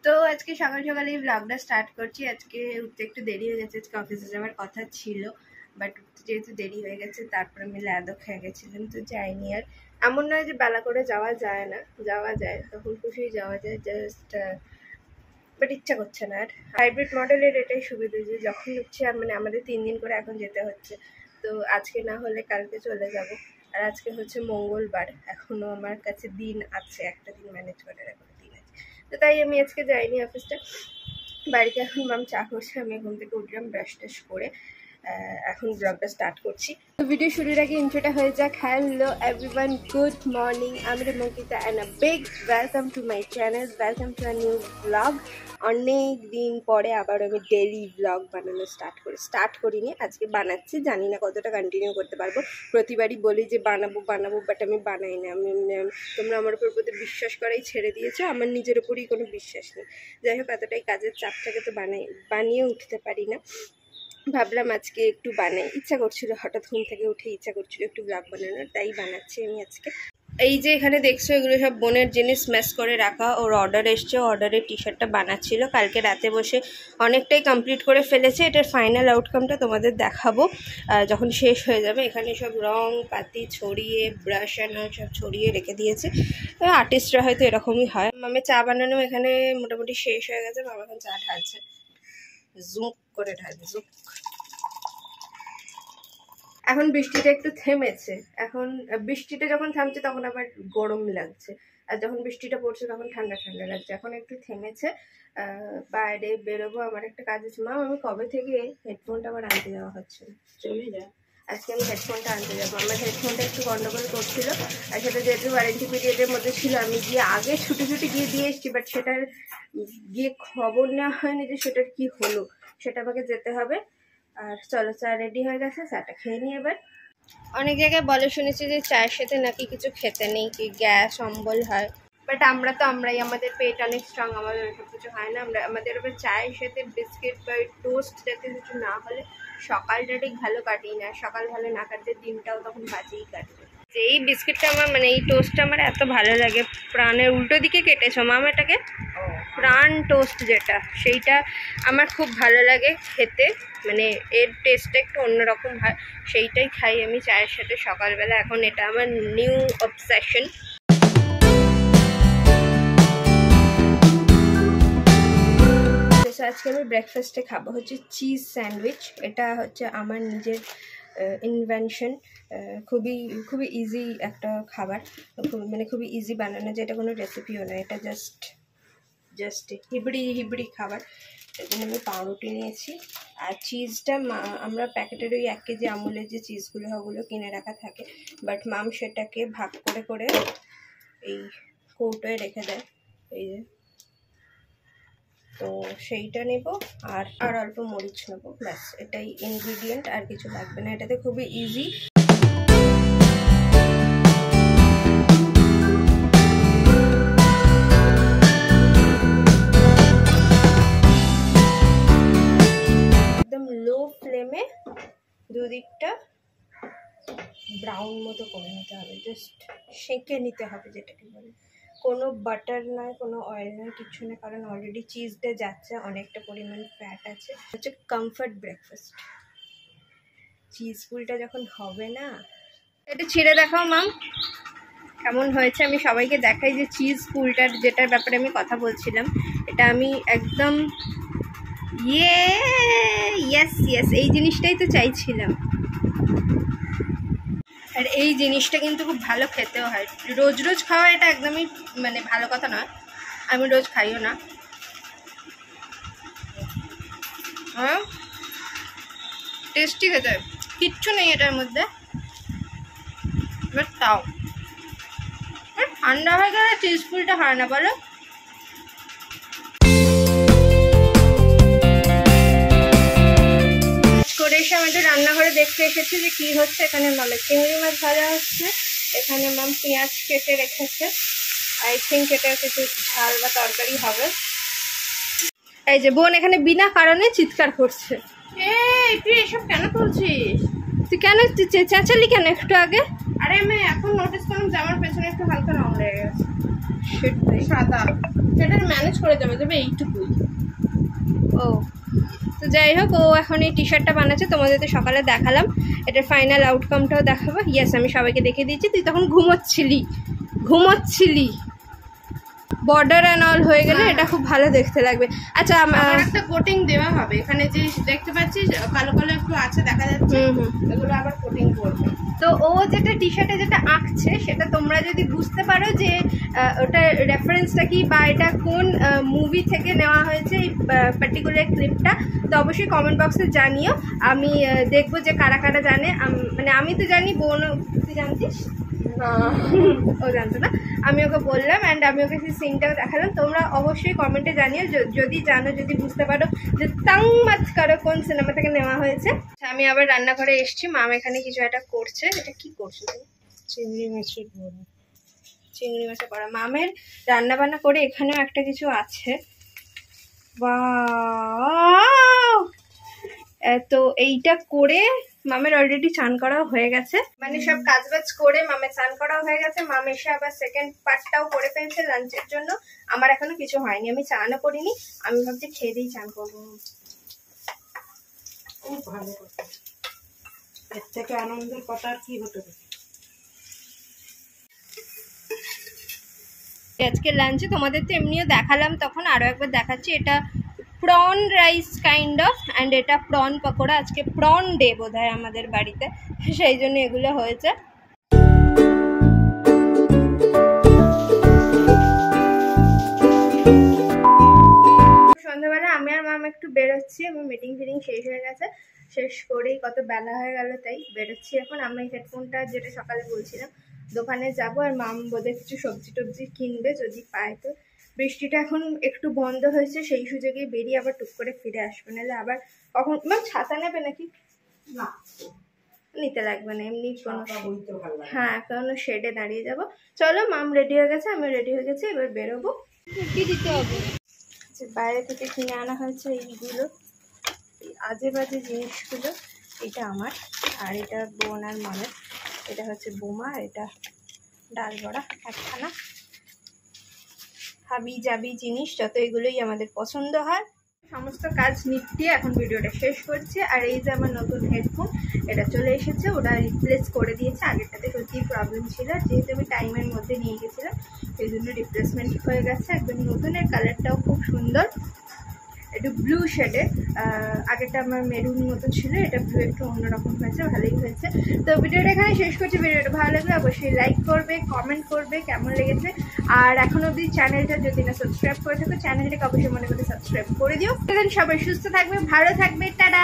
তো আজকে সকাল সকালে এই ব্লগটা স্টার্ট করছি। আজকে উঠতে একটু দেরি হয়ে গেছে, আজকে অফিসে যাওয়ার কথা ছিল, বাট যেহেতু দেরি হয়ে গেছে তারপরে আমি ল্যাদও খেয়ে গেছিলাম, তো যাইনি। আর এমন নয় যে বেলা করে যাওয়া যায় না, যাওয়া যায়, তখন খুশিই যাওয়া যায়, জাস্ট বাট ইচ্ছা করছে না। আর হাইব্রিড মডেলের এটাই সুবিধা যে যখন উঠছি, আর মানে আমাদের 3 দিন করে এখন যেতে হচ্ছে, তো আজকে না হলে কালকে চলে যাব। আর আজকে হচ্ছে মঙ্গলবার, এখনো আমার কাছে দিন আছে, একটা দিন ম্যানেজ করার এখন দিন আছে, তো তাই আমি আজকে যাইনি অফিসটা। বাড়িতে এখন মাম চা করছে, আমি ঘুম থেকে উঠলাম, ব্রাশ টাশ করে এখন ব্লগটা স্টার্ট করছি। তো ভিডিও শুরুর আগে ইন্ট্রোটা হয়ে যাক। হ্যালো এভরিওয়ান, গুড মর্নিং, আমি Rumankita and a big welcome to my channel, welcome to a new blog. অনেক দিন পরে আবার আমি ডেইলি ব্লগ বানানো স্টার্ট করিনি, আজকে বানাচ্ছি। জানি না কতটা কন্টিনিউ করতে পারবো, প্রতিবারই বলি যে বানাবো, বাট আমি বানাই না। তোমরা আমার উপর প্রতি বিশ্বাস করাই ছেড়ে দিয়েছো, আমার নিজের উপরই কোনো বিশ্বাস নেই। যাই হোক, এতটাই কাজের চাপ থাকে তো বানিয়ে উঠতে পারি না। ভাবলাম আজকে একটু বানাই, ইচ্ছা করছিল, হঠাৎ ঘুম থেকে উঠে ইচ্ছা করছিল একটু ব্লগ বানানোর, তাই বানাচ্ছি আমি আজকে। এই যে এখানে দেখছো, এগুলো সব বোনের জিনিস ম্যাশ করে রাখা, ওর অর্ডার এসছে, অর্ডারের টি শার্টটা বানাচ্ছিল, কালকে রাতে বসে অনেকটাই কমপ্লিট করে ফেলেছে। এটার ফাইনাল আউটকামটা তোমাদের দেখাবো যখন শেষ হয়ে যাবে। এখানে সব রং পাতি ছড়িয়ে, ব্রাশ অ্যান্ড সব ছড়িয়ে রেখে দিয়েছে, আর্টিস্টরা হয়তো এরকমই হয়। মামে চা বানানো এখানে মোটামুটি শেষ হয়ে গেছে, মামা এখন চা ঢালছে, জুক করে ঢালবে, জুক। এখন বৃষ্টিটা একটু থেমেছে, এখন বৃষ্টিটা যখন থামছে তখন আবার গরম লাগছে, আর যখন বৃষ্টিটা পড়ছে তখন ঠান্ডা ঠান্ডা লাগছে। এখন একটু থেমেছে, বাইরে বেরোবো, আমার একটা কাজ আছে। মা, আমি কবে থেকে হেডফোনটা আবার আনতে যাওয়া হচ্ছে, চলে যা। আজকে আমি হেডফোনটা আনতে যাবো, আমার হেডফোনটা একটু গন্ডগোল করছিল, আর সেটা যেহেতু ওয়ারেন্টি পিরিয়ডের মধ্যে ছিল, আমি গিয়ে আগে ছুটি গিয়ে দিয়ে এসেছি, বাট সেটার গিয়ে খবর নেওয়া হয়নি যে সেটার কি হলো, সেটা আমাকে যেতে হবে। আর চলো, চা রেডি হয়ে গেছে, চাটা খেয়ে নিই এবার। অনেক জায়গায় বলে শুনেছি যে চায়ের সাথে নাকি কিছু খেতে নেই, কি গ্যাস অম্বল হয়, বাট আমরাই, আমাদের পেট অনেক স্ট্রং, আমাদের ওইসব কিছু হয় না। আমাদের এবার চায়ের সাথে বিস্কিট বা টোস্ট জাতীয় কিছু না হলে সকালটা ঠিক ভালো কাটেই না, সকাল ভালো না কাটলে দিনটাও তখন বাজেই কাটবে। যে এই বিস্কিটটা আমার, মানে এই টোস্টটা আমার এত ভালো লাগে, প্রাণের উল্টো দিকে কেটেছো মাম এটাকে, প্রাণ টোস্ট যেটা, সেইটা আমার খুব ভালো লাগে খেতে, মানে এর টেস্টটা একটু অন্যরকম হয়, সেইটাই খাই আমি চায়ের সাথে সকালবেলা। এখন এটা আমার নিউ অবসেশন। আজকে আমি ব্রেকফাস্টে খাবো হচ্ছে চিজ স্যান্ডউইচ। এটা হচ্ছে আমার নিজের ইনভেনশন, খুবই ইজি একটা খাবার, মানে খুবই ইজি বানানো, যেটা কোনো রেসিপিও না, এটা জাস্ট হিবড়ি খাবার। এর জন্য আমি পাউরুটি নিয়েছি, আর চিজটা আমরা প্যাকেটের ওই 1 কেজি আমুলের যে চিজগুলো ওগুলো কিনে রাখা থাকে, বাট মাম সেটাকে ভাগ করে এই কৌটোয় রেখে দেয়, এই যে, তো সেইটা নেব, আর অল্প মরিচ নেবো, ব্যাস এটাই ইনগ্রিডিয়েন্ট, আর কিছু লাগবে না। এটাতে খুবই ইজি। একদম লো ফ্লেমে দুদিকটা ব্রাউন মতো করে নিতে হবে, জাস্ট সেঁকে নিতে হবে যেটাকে বলে। কোনো বাটার নয়, কোনো অয়েল নয়, কিছু না, কারণ অলরেডি চিজটা যাচ্ছে, অনেকটা পরিমাণ ফ্যাট আছে। হচ্ছে কমফর্ট ব্রেকফাস্ট। চিজ পুলটা যখন হবে না, এটা ছিঁড়ে দেখাও মাম কেমন হয়েছে, আমি সবাইকে দেখাই যে চিজ পুলটার যেটার ব্যাপারে আমি কথা বলছিলাম, এটা আমি একদম ইয়েস এই জিনিসটাই তো চাইছিলাম। আর এই জিনিসটা কিন্তু খুব ভালো খেতেও হয়, রোজ খাওয়া এটা একদমই মানে ভালো কথা নয়, আমি রোজ খাইও না। হ্যাঁ, টেস্টি খেতে, কিচ্ছু নেই এটার মধ্যে, বাট তাও ঠান্ডা হয়ে গেলে চিজ ফুলটা হয় না, বলো। করে এসে আমাদের রান্নাঘরে দেখতে এসেছি যে কি হচ্ছে। এখানে মামের চিংড়ি মাছ ভাজা হচ্ছে, এখানে মাম পেঁয়াজ কেটে রেখেছে, আই থিঙ্ক এটা কিছু ঝাল বা তরকারি হবে। এই যে বোন এখানে বিনা কারণে চিৎকার করছে, এই তুই এসব কেন করছিস, তুই চেঁচালি কেন একটু আগে? আরে আমি এখন নোটিস করলাম যে আমার পেছনে একটু হালকা রং লেগে গেছে, সেটাই সাদা, সেটা ম্যানেজ করে যাবে এইটুকুই। ও তো যাই হোক, ও এখন এই টি শার্টটা বানাচ্ছে, তোমাদের তো সকালে দেখালাম, এটার ফাইনাল আউটকামটাও দেখাবো। ইয়েস, আমি সবাইকে দেখে দিয়েছি, তুই তখন ঘুমোচ্ছিলি। বর্ডার অ্যান্ড অল হয়ে গেলে এটা খুব ভালো দেখতে লাগবে। আচ্ছা, আমার একটা কোটিং দেওয়া হবে, এখানে যে দেখতে পাচ্ছিস কালো কালো একটু আছে দেখা যাচ্ছে, এগুলো আবার কোটিং করবে। তো ও যেটা টি শার্টে যেটা আঁকছে সেটা তোমরা যদি বুঝতে পারো যে ওটা রেফারেন্সটা কি বা এটা কোন মুভি থেকে নেওয়া হয়েছে এই পার্টিকুলার ক্লিপটা, তো অবশ্যই কমেন্ট বক্সে জানিও। আমি দেখবো যে কারা কারা জানে। মানে আমি তো জানি, বোনও, তুই জানতিস? ও জানতো না, আমি ওকে বললাম অ্যান্ড আমি ওকে সেই সিনটাও দেখালাম। তোমরা অবশ্যই কমেন্টে জানিও যদি জানো, যদি বুঝতে পারো যে তাং মাত কারো কোন সিনেমা থেকে নেওয়া হয়েছে। আমি আবার রান্নাঘরে এসেছি, মাম এখানে কিছু একটা করছে। এটা কি করছে? চিংড়ি মাছের বড়া। মামের রান্না বান্না করে এখানেও একটা কিছু আছে। বাহ! তো এইটা করে মামের অলরেডি চান করাও হয়ে গেছে, মানে সব কাজবাজ করে মামের চান করাও হয়ে গেছে। মাম এসে আবার সেকেন্ড পার্টটাও করে ফেলছে লাঞ্চের জন্য। আমার এখনো কিছু হয়নি, আমি চানও করিনি। আমি ভাবছি খেয়ে দিয়েই চান করবো। খুব ভালো কথা, এর থেকে আনন্দের কথা আর কি হতে পারে। আজকে লাঞ্চে তোমাদের তো এমনিও দেখালাম, তখন আরো একবার দেখাচ্ছি। এটা prawn rice kind of, and এটা প্রন পকোড়া। আজকে প্রন ডে বোধহয় আমাদের বাড়িতে, সেই জন্য এগুলো হয়েছে। সন্ধ্যাবেলা আমি আর মাম একটু বেরোচ্ছি, আমি মিটিং ফিটিং শেষ হয়ে গেছে, শেষ করেই কত বেলা হয়ে গেল, তাই বেরোচ্ছি এখন। আমি হেডফোনটা যেটা সকালে বলছিলাম দোকানে যাব, আর মাম বোধহয় কিছু সবজি টবজি কিনবে যদি পায়। তো বৃষ্টিটা এখন একটু বন্ধ হয়েছে, সেই সুযোগে বেরিয়ে আবার টুক করে ফিরে আসবে, নাহলে আবার কখন। ম্যাম ছাতা নেবে নাকি? না, নিতে লাগবে না, এমনি কোনো, হ্যাঁ কোনো শেডে দাঁড়িয়ে যাব। চলো, মাম রেডি হয়ে গেছে, আমি রেডি হয়ে গেছি, এবার বেরোবো। কি দিতে হবে? বাইরে থেকে কিনে আনা হয়েছে এইগুলো, এই আজে বাজে জিনিসগুলো। এটা আমার, আর এটা বোন আর মামের। এটা হচ্ছে বোমা, এটা ডাল বড়া একখানা, হাবি জাবি জিনিস যত, এগুলোই আমাদের পছন্দ হয়। সমস্ত কাজ নিপটিয়ে এখন ভিডিওটা শেষ করছি। আর এই যে আমার নতুন হেডফোন, এটা চলে এসেছে, ওরা রিপ্লেস করে দিয়েছে। আগেরটাতে সত্যি প্রবলেম ছিল, যেহেতু আমি টাইমের মধ্যে নিয়ে গেছিলাম সেই জন্য রিপ্লেসমেন্ট হয়ে গেছে, একদম নতুনের। কালারটাও খুব সুন্দর, একটু ব্লু শেডে। আগেরটা আমার মেরুন মতো ছিল, এটা ব্লু একটু অন্যরকম হয়েছে, ভালোই হয়েছে। তো ভিডিওটা এখানে শেষ করছি। ভিডিওটা ভালো লাগলে অবশ্যই লাইক করবে, কমেন্ট করবে কেমন লেগেছে। আর এখন অবধি চ্যানেলটা যদি না সাবস্ক্রাইব করে থাকো, চ্যানেলটাকে অবশ্যই মনে করে সাবস্ক্রাইব করে দিও। সবাই সুস্থ থাকবে, ভালো থাকবে, টাটা।